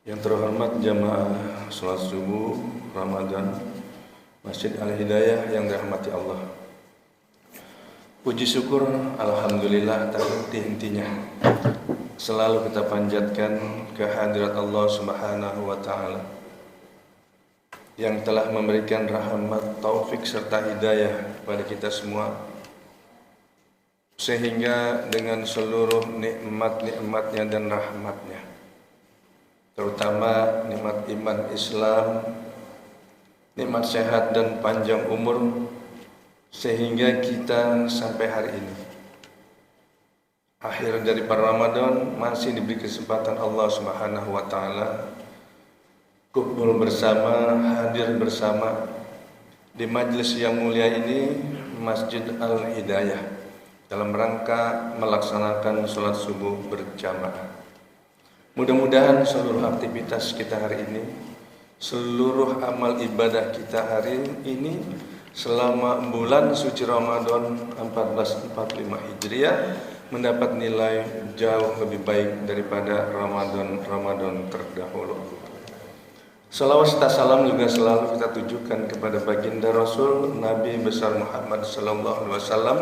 Yang terhormat jamaah salat subuh Ramadan Masjid Al-Hidayah yang dirahmati Allah. Puji syukur alhamdulillah tak henti-hentinya selalu kita panjatkan kehadirat Allah Subhanahu wa taala yang telah memberikan rahmat, taufik serta hidayah kepada kita semua, sehingga dengan seluruh nikmat-nikmatnya dan rahmatnya, terutama nikmat iman Islam, nikmat sehat dan panjang umur, sehingga kita sampai hari ini akhir dari Ramadan masih diberi kesempatan Allah Subhanahu wa taala kumpul bersama, hadir bersama di majelis yang mulia ini, Masjid Al-Hidayah, dalam rangka melaksanakan sholat subuh berjamaah. Mudah-mudahan seluruh aktivitas kita hari ini, seluruh amal ibadah kita hari ini selama bulan suci Ramadan 1445 Hijriah mendapat nilai jauh lebih baik daripada Ramadan terdahulu. Salawat serta salam juga selalu kita tujukan kepada baginda Rasul Nabi besar Muhammad sallallahu alaihi wasallam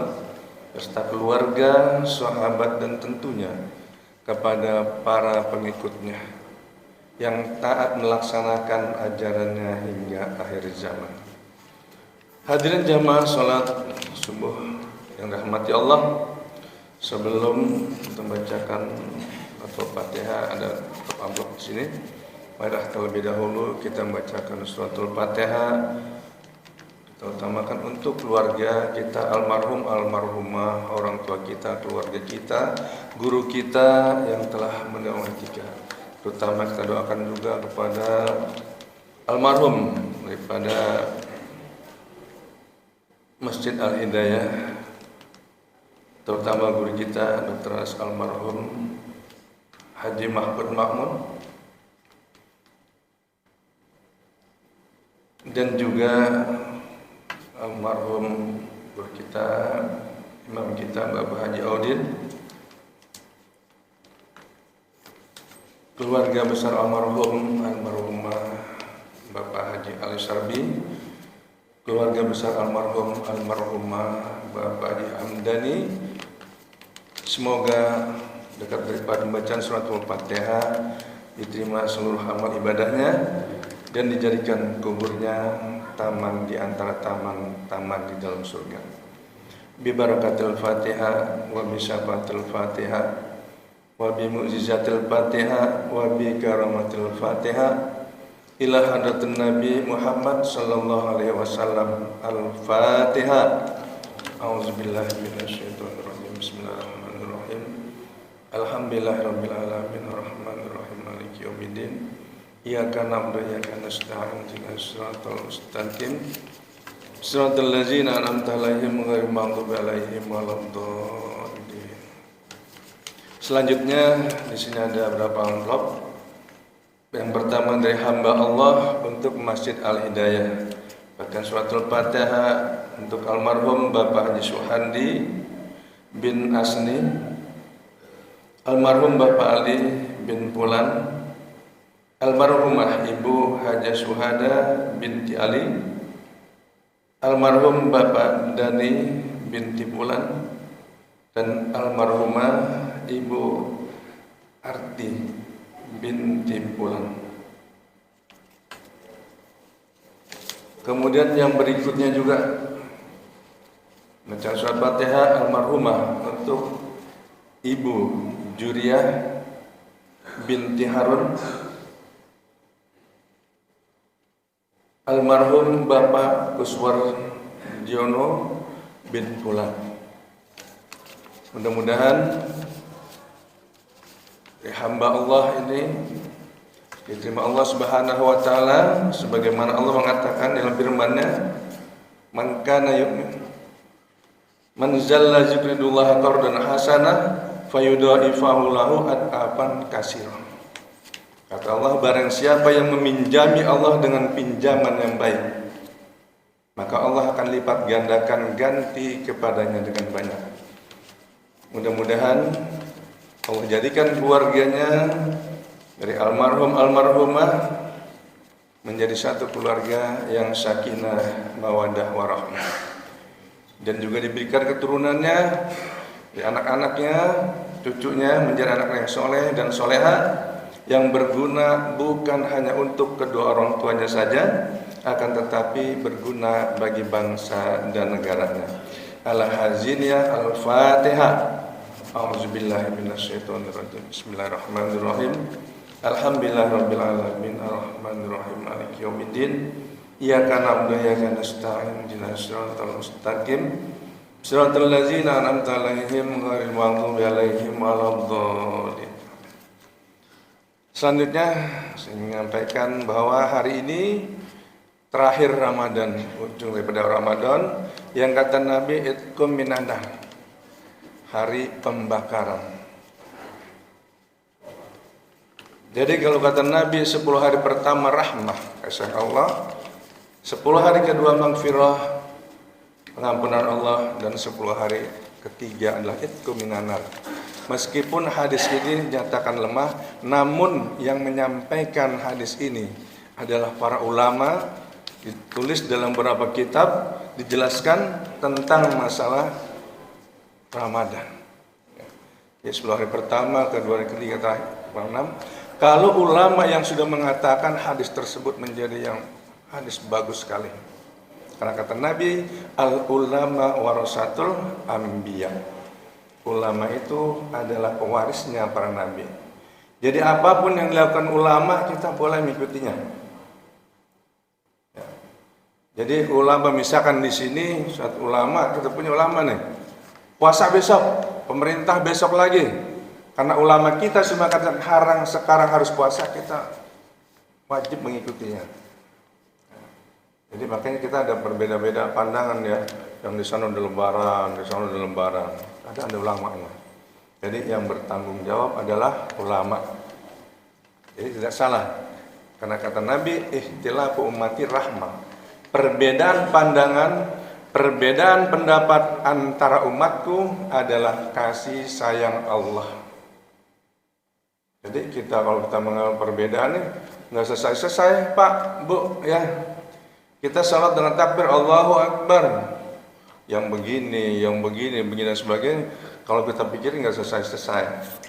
beserta keluarga, sahabat dan tentunya kepada para pengikutnya yang taat melaksanakan ajarannya hingga akhir zaman. Hadirin jamaah salat subuh yang dirahmati Allah, sebelum membacakan atau Fatihah, ada amplop di sini. Marilah terlebih dahulu kita membacakan suratul Fatihah. Kita utamakan untuk keluarga kita, almarhum, almarhumah, orang tua kita, keluarga kita, guru kita yang telah mendahului kita. Terutama kita doakan juga kepada almarhum daripada Masjid Al-Hidayah, terutama guru kita Dr. almarhum Haji Mahfud Makmun, dan juga almarhum guru kita, imam kita Bapak Haji Audin, keluarga besar almarhumah Bapak Haji Ali Sarbi, keluarga besar almarhumah Bapak Haji Hamdani. Semoga dekat daripada pembacaan suratul Fatihah diterima seluruh amal ibadahnya dan dijadikan kuburnya taman di antara taman-taman di dalam surga. Bi barakatil Fatihah wa bi syafatil Fatihah wa bi mu'jizatil Fatihah wa bi karamatil Fatihah ila hadratin Nabi Muhammad sallallahu alaihi wasallam. Al-Fatihah. A'udzubillahi minasyaitonir rajim. Bismillahirrahmanirrahim. Alhamdulillahirabbil alamin arrahmanir rahim maliki yaumiddin. Iyyaka na'budu wa iyyaka nasta'in ihdinas siratal mustaqim siratal ladzina an'amta 'alaihim ghairil maghdubi 'alaihim waladdallin. Selanjutnya di sini ada beberapa amplop. Yang pertama dari hamba Allah untuk Masjid Al-Hidayah, bahkan suratul Fatihah untuk almarhum Bapak Haji Suhandi bin Asni, almarhum Bapak Ali bin Pulan, almarhumah Ibu Haja Suhada binti Ali, almarhum Bapak Dani binti Pulan, dan almarhumah Ibu Arti binti Pulan. Kemudian yang berikutnya juga baca surat Fatihah almarhumah untuk Ibu Juriyah binti Harun, almarhum Bapak Kuswar Jono bin Pulan. Mudah-mudahan hamba Allah ini diterima Allah Subhanahu wa taala sebagaimana Allah mengatakan dalam firman-Nya, "Man kana yu'min man zalla zikrillah qardan hasanah fayudha'ifahu lahu ad'afan katsira." Kata Allah, barang siapa yang meminjami Allah dengan pinjaman yang baik, maka Allah akan lipat gandakan ganti kepadanya dengan banyak. Mudah-mudahan Allah jadikan keluarganya dari almarhum almarhumah menjadi satu keluarga yang sakinah, mawaddah, warahmah. Dan juga diberikan keturunannya, di anak-anaknya, cucunya menjadi anak yang soleh dan soleha, yang berguna bukan hanya untuk kedua orang tuanya saja, akan tetapi berguna bagi bangsa dan negaranya. Al-Haziniyah Al-Fatihah. A'udzubillahi minasyaitonirrajim. Bismillahirrahmanirrahim. Alhamdulillahirabbil alamin arrahmanirrahim maliki yaumiddin. Iyyaka na'budu wa iyyaka nasta'in ihdinas siratal mustaqim. Siratal ladzina an'amta 'alaihim ghairil maghdubi alaihim waladdallin. Selanjutnya saya menyampaikan bahwa hari ini terakhir Ramadan, ujung daripada Ramadan, yang kata Nabi itqum minan nar, hari pembakaran. Jadi kalau kata Nabi 10 hari pertama rahmah kasih Allah, 10 hari kedua maghfirah pengampunan Allah, dan 10 hari ketiga adalah itqum minan nar. Meskipun hadis ini dinyatakan lemah, namun yang menyampaikan hadis ini adalah para ulama, ditulis dalam beberapa kitab, dijelaskan tentang masalah Ramadan. Ya, 10 hari pertama, kedua hari ketiga, terakhir, keenam. Kalau ulama yang sudah mengatakan hadis tersebut menjadi yang hadis bagus sekali. Karena kata Nabi, al-ulama warasatul anbiya. Ulama itu adalah pewarisnya para nabi. Jadi apapun yang dilakukan ulama kita boleh mengikutinya. Ya. Jadi ulama misalkan di sini suatu ulama, kita punya ulama nih. Puasa besok, pemerintah besok lagi. Karena ulama kita cuma katakan haram sekarang harus puasa, kita wajib mengikutinya. Jadi makanya kita ada berbeda-beda pandangan ya. Yang di sana udah lebaran, di sana udah lebaran. Ada ulamanya. Jadi yang bertanggung jawab adalah ulama. Jadi tidak salah. Karena kata Nabi, ikhtilafu ummati rahmah. Perbedaan pandangan, perbedaan pendapat antara umatku adalah kasih sayang Allah. Jadi kalau kita mengalami perbedaan nih, nggak selesai-selesai Pak, Bu, ya. Kita salat dengan takbir Allahu Akbar. Yang begini dan sebagainya. Kalau kita pikirin nggak selesai-selesai.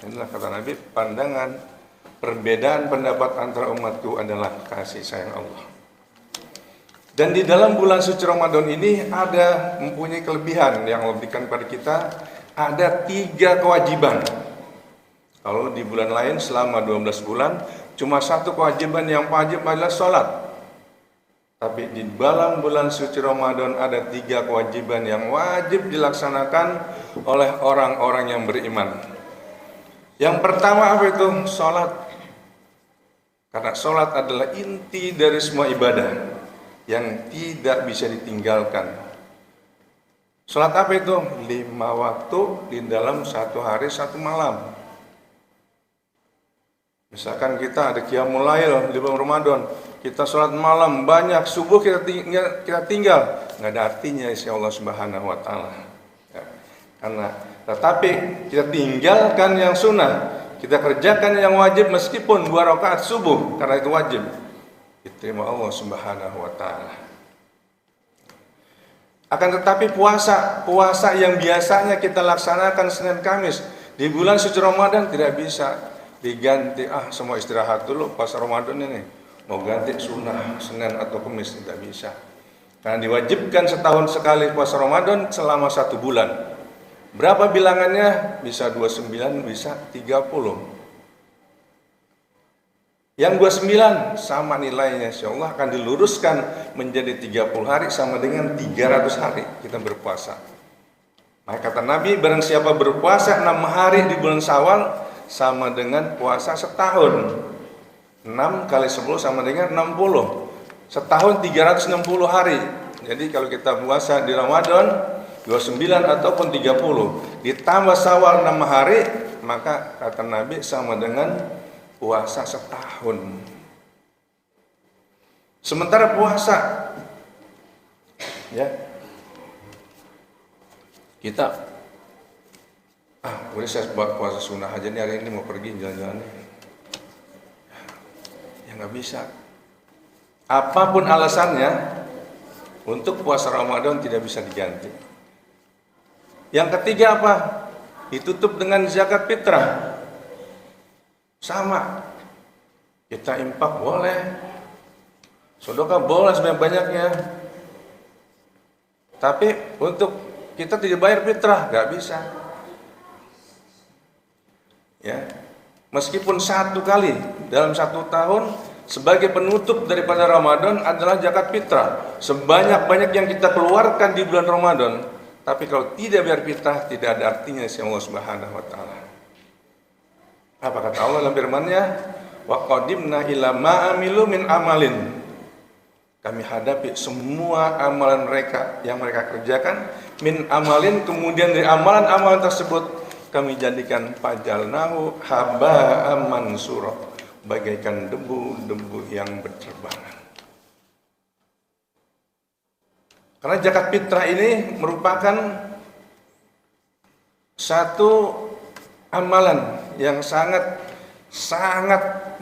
Inilah kata Nabi, pandangan perbedaan pendapat antara umatku adalah kasih sayang Allah. Dan di dalam bulan suci Ramadan ini ada mempunyai kelebihan yang memberikan pada kita ada 3 kewajiban. Kalau di bulan lain selama 12 bulan cuma 1 kewajiban yang wajib adalah sholat. Tapi di dalam bulan suci Ramadan ada 3 kewajiban yang wajib dilaksanakan oleh orang-orang yang beriman. Yang pertama apa itu? Sholat. Karena sholat adalah inti dari semua ibadah yang tidak bisa ditinggalkan. Sholat apa itu? 5 waktu di dalam 1 hari 1 malam. Misalkan kita ada qiyamul lail di bulan Ramadan, kita sholat malam banyak, subuh kita tinggal, nggak ada artinya insya Allah Subhanahu Wa Taala. Ya. Karena tetapi kita tinggalkan yang sunnah, kita kerjakan yang wajib meskipun 2 rakaat subuh, karena itu wajib, diterima Allah Subhanahu Wa Taala. Akan tetapi puasa yang biasanya kita laksanakan Senin Kamis di bulan suci Ramadan tidak bisa diganti, semua istirahat dulu pas Ramadan ini, mau ganti sunnah Senin atau Kamis, tidak bisa. Karena diwajibkan setahun sekali puasa Ramadan selama 1 bulan. Berapa bilangannya? Bisa 29, bisa 30. Yang 29 sama nilainya, insyaallah akan diluruskan menjadi 30 hari sama dengan 300 hari kita berpuasa. Maka kata Nabi, barang siapa berpuasa 6 hari di bulan Syawal sama dengan puasa setahun. 6 kali 10 sama dengan 60. Setahun 360 hari. Jadi kalau kita puasa di Ramadan 29 ataupun 30 ditambah Syawal 6 hari, maka kata Nabi sama dengan puasa setahun. Sementara puasa ya kita udah saya buat puasa sunnah aja nih, hari ini mau pergi jalan-jalan nih. nggak bisa. Apapun alasannya, untuk puasa Ramadan tidak bisa diganti. Yang ketiga apa? Ditutup dengan zakat fitrah. Sama. Kita infak boleh, sedekah boleh sebanyak-banyaknya. Tapi untuk kita tidak bayar fitrah, nggak bisa. Ya, meskipun satu kali dalam satu tahun sebagai penutup daripada Ramadan adalah zakat fitrah, sebanyak-banyak yang kita keluarkan di bulan Ramadan. Tapi kalau tidak bayar fitrah, tidak ada artinya di sisi Allah Subhanahu wa taala. Apa kata Allah dalam firman-Nya? Wa qadimna ila ma amilu min amalin. Kami hadapi semua amalan mereka yang mereka kerjakan min amalin, kemudian dari amalan-amalan tersebut kami jadikan fajalnahu haba'an mansura, bagaikan debu-debu yang berterbangan. Karena zakat fitrah ini merupakan satu amalan yang sangat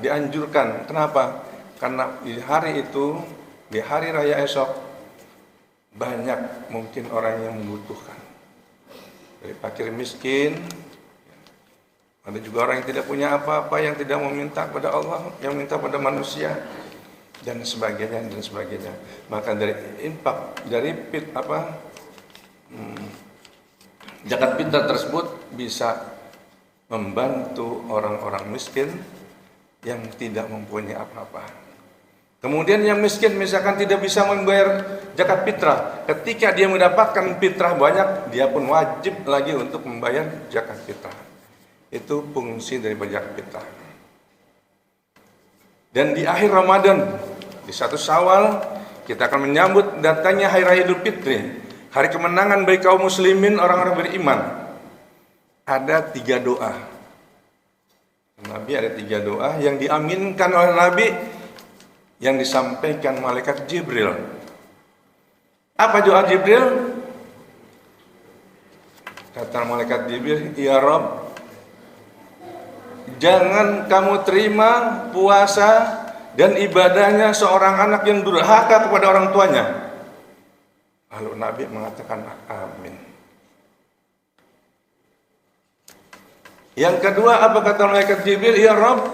dianjurkan. Kenapa? Karena di hari itu, di hari raya esok, banyak mungkin orang yang membutuhkan. Dari fakir miskin, ada juga orang yang tidak punya apa-apa, yang tidak meminta kepada Allah, yang minta pada manusia, dan sebagainya dan sebagainya. Maka dari infak, dari zakat fitrah tersebut bisa membantu orang-orang miskin yang tidak mempunyai apa-apa. Kemudian yang miskin misalkan tidak bisa membayar zakat fitrah, ketika dia mendapatkan fitrah banyak, dia pun wajib lagi untuk membayar zakat fitrah. Itu fungsi dari zakat fitrah. Dan di akhir Ramadan, di 1 Syawal, kita akan menyambut datangnya Hari Raya Idul Fitri, hari kemenangan bagi kaum muslimin, orang-orang beriman. Ada 3 doa. Nabi ada 3 doa yang diaminkan oleh Nabi, yang disampaikan malaikat Jibril. Apa doa Jibril? Kata malaikat Jibril, ya Rabb, jangan kamu terima puasa dan ibadahnya seorang anak yang durhaka kepada orang tuanya. Lalu Nabi mengatakan amin. Yang kedua, apa kata malaikat Jibril? Ya Rabb,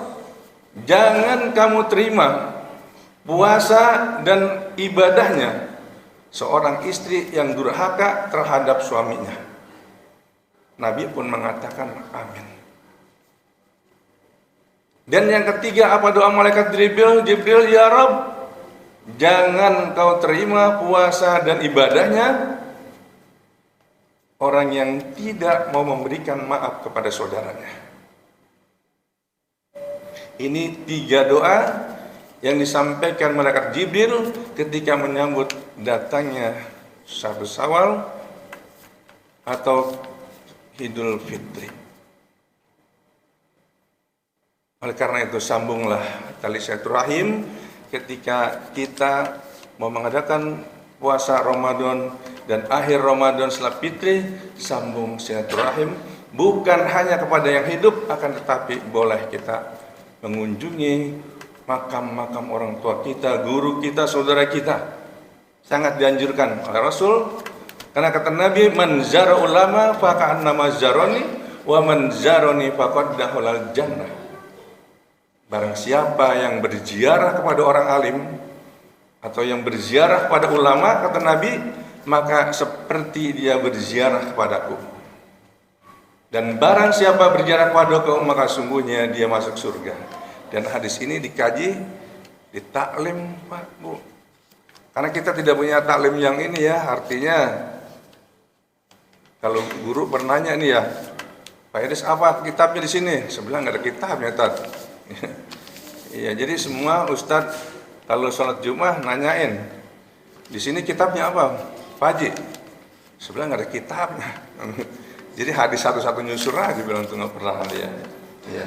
jangan kamu terima puasa dan ibadahnya seorang istri yang durhaka terhadap suaminya. Nabi pun mengatakan amin. Dan yang ketiga, apa doa malaikat Jibril? Jibril, ya Rabb, jangan kau terima puasa dan ibadahnya orang yang tidak mau memberikan maaf kepada saudaranya. Ini 3 doa yang disampaikan malaikat Jibril ketika menyambut datangnya 1 Syawal atau Idul Fitri. Oleh karena itu, sambunglah tali silaturahim ketika kita mau mengadakan puasa Ramadan dan akhir Ramadan setelah Fitri, sambung silaturahim bukan hanya kepada yang hidup, akan tetapi boleh kita mengunjungi makam-makam orang tua kita, guru kita, saudara kita. Sangat dianjurkan oleh Rasul, karena kata Nabi, man zara ulama faka'annama zaroni wa man zaroni faqad dakhalal jannah. Barang siapa yang berziarah kepada orang alim atau yang berziarah kepada ulama, kata Nabi, maka seperti dia berziarah kepadaku. Dan barang siapa berziarah kepadaku, maka sungguhnya dia masuk surga. Dan hadis ini dikaji, ditaklim, Pak, Bu. Karena kita tidak punya taklim yang ini ya, artinya kalau guru bertanya ini ya, Pak Idris apa kitabnya di sini? Sebelah nggak ada kitabnya, Tad. Iya, jadi semua ustadz kalau sholat Jumat nanyain, di sini kitabnya apa, Pak Haji? Sebelah nggak ada kitabnya. Jadi hadis satu-satu nyusur aja bilang tuh nggak pernah dia. Iya.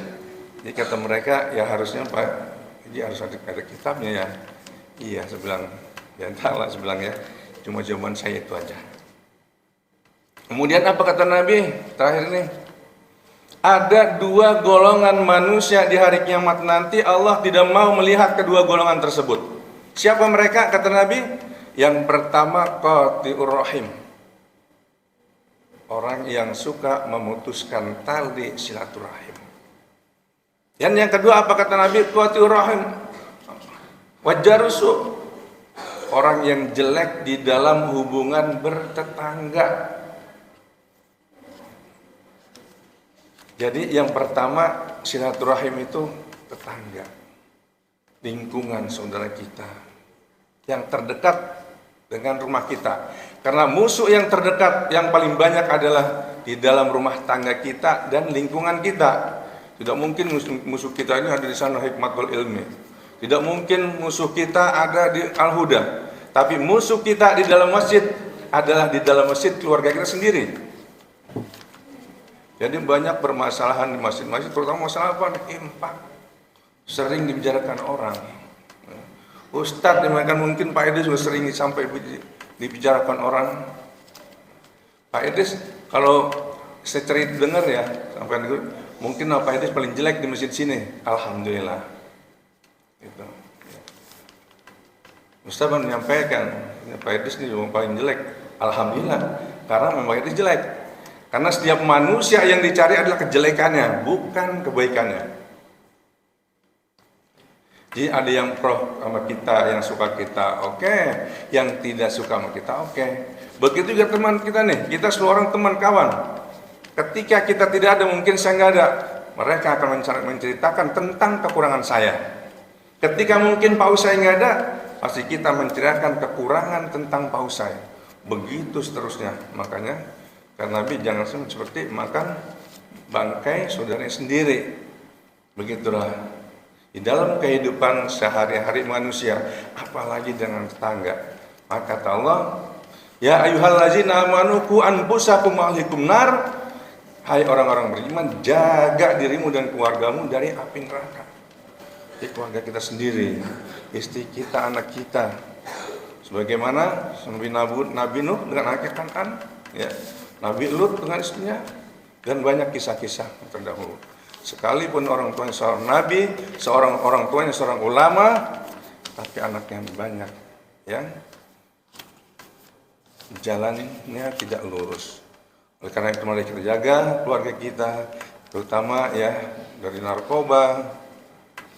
Jadi kata mereka ya harusnya Pak Haji harus ada kitabnya ya. Iya, sebelah ya entahlah sebelah ya. Cuma jawaban saya itu aja. Kemudian apa kata Nabi terakhir ini? Ada dua golongan manusia di hari kiamat nanti, Allah tidak mau melihat kedua golongan tersebut. Siapa mereka? Kata Nabi, yang pertama qati'ur rahim, orang yang suka memutuskan tali silaturahim. Dan yang kedua apa kata Nabi? Qati'ur rahim wajarusu, orang yang jelek di dalam hubungan bertetangga. Jadi yang pertama silaturahim itu tetangga, lingkungan saudara kita yang terdekat dengan rumah kita. Karena musuh yang terdekat yang paling banyak adalah di dalam rumah tangga kita dan lingkungan kita. Tidak mungkin musuh kita ini ada di sana Hikmatul Ilmi. Tidak mungkin musuh kita ada di Al-Huda. Tapi musuh kita di dalam masjid adalah di dalam masjid keluarga kita sendiri. Jadi banyak permasalahan di masjid-masjid, terutama masalah apa? Infak. Sering dibicarakan orang. Ustadz, mungkin Pak Idris juga sering sampai dibicarakan orang. Pak Idris, kalau saya cerita dengar ya, sampai mungkin Pak Idris paling jelek di masjid sini. Alhamdulillah. Itu. Ustadz menyampaikan, Pak Idris ini paling jelek. Alhamdulillah, karena memang Pak Idris jelek. Karena setiap manusia yang dicari adalah kejelekannya, bukan kebaikannya. Jadi ada yang pro sama kita, yang suka kita, oke. Yang tidak suka sama kita, oke. Begitu juga teman kita nih, kita seluruh teman kawan. Ketika kita tidak ada, mungkin saya nggak ada, mereka akan menceritakan tentang kekurangan saya. Ketika mungkin Pak Usai nggak ada, pasti kita menceritakan kekurangan tentang Pak Usai. Begitu seterusnya, makanya karena Nabi jangan seperti makan bangkai saudaranya sendiri. Begitulah di dalam kehidupan sehari-hari manusia, apalagi dengan tetangga. Maka kata Allah, ya ayyuhallazina amanu qu anfusakum wa ahlikum nar. Hai orang-orang beriman, jaga dirimu dan keluargamu dari api neraka. Jadi keluarga kita sendiri, istri kita, anak kita. Sebagaimana Nabi Nuh dengan anaknya Kan'an, ya. Nabi Lut dengan istrinya, dan banyak kisah-kisah terdahulu. Sekalipun orang tuanya seorang nabi, orang tuanya seorang ulama, tapi anaknya banyak, ya, jalannya tidak lurus. Oleh karena itu mari kita jaga keluarga kita, terutama ya dari narkoba,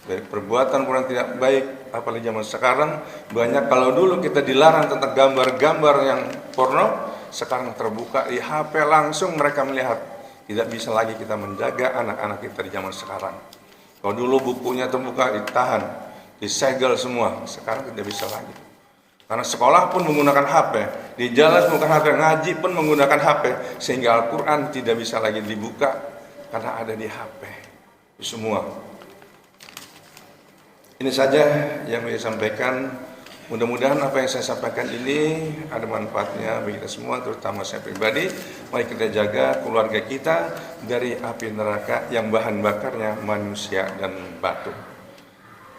dari perbuatan yang tidak baik. Apalagi zaman sekarang banyak. Kalau dulu kita dilarang tentang gambar-gambar yang porno, sekarang terbuka di HP langsung mereka melihat. Tidak bisa lagi kita menjaga anak-anak kita di zaman sekarang. Kalau dulu bukunya terbuka ditahan, disegel semua, sekarang tidak bisa lagi. Karena sekolah pun menggunakan HP, di jalan menggunakan HP, ngaji pun menggunakan HP, sehingga Al-Quran tidak bisa lagi dibuka karena ada di HP. Semua. Ini saja yang saya sampaikan. Mudah-mudahan apa yang saya sampaikan ini ada manfaatnya bagi kita semua, terutama saya pribadi. Mari kita jaga keluarga kita dari api neraka yang bahan bakarnya manusia dan batu.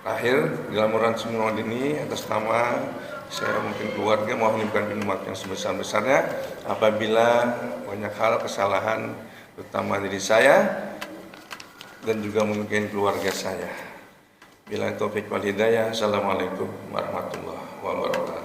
Akhir dalam urusan semua ini, atas nama saya mungkin keluarga mohon diberikan maaf yang sebesar-besarnya apabila banyak hal kesalahan, terutama diri saya dan juga mungkin keluarga saya. Bila taufik wal hidayah. Assalamualaikum warahmatullahi wabarakatuh.